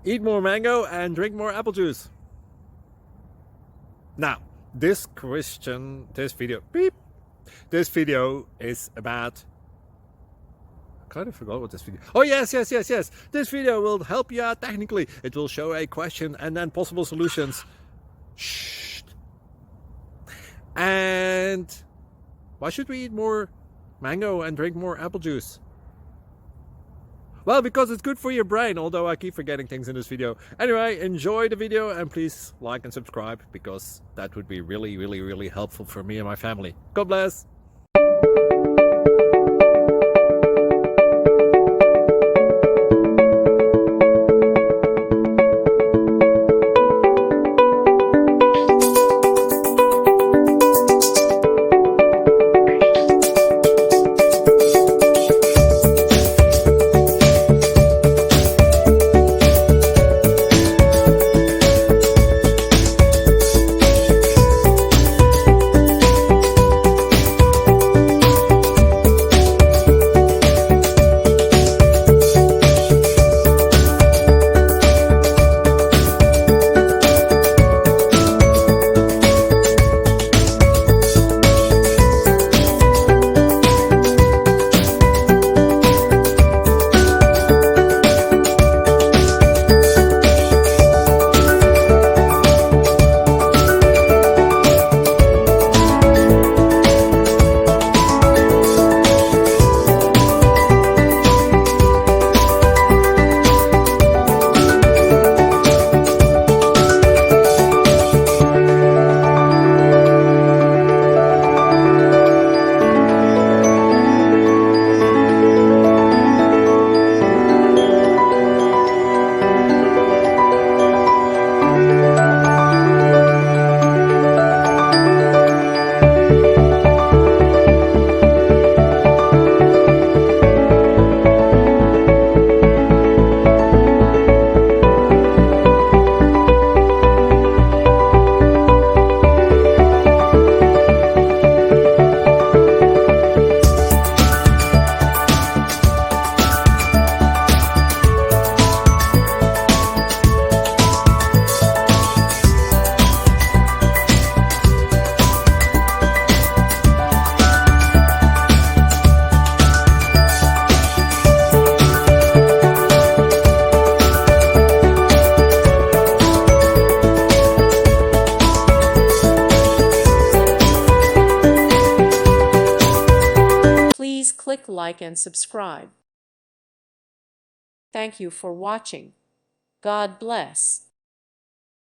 Eat more mango and drink more apple juice. Now, this video is about, I kind of forgot what this video. Oh, yes. This video will help you out technically. It will show a question and then possible solutions. Shh. And why should we eat more mango and drink more apple juice? Well, because it's good for your brain, although I keep forgetting things in this video. Anyway, enjoy the video and please like and subscribe, because that would be really helpful for me and my family. God bless! Please click like and subscribe. Thank you for watching. God bless.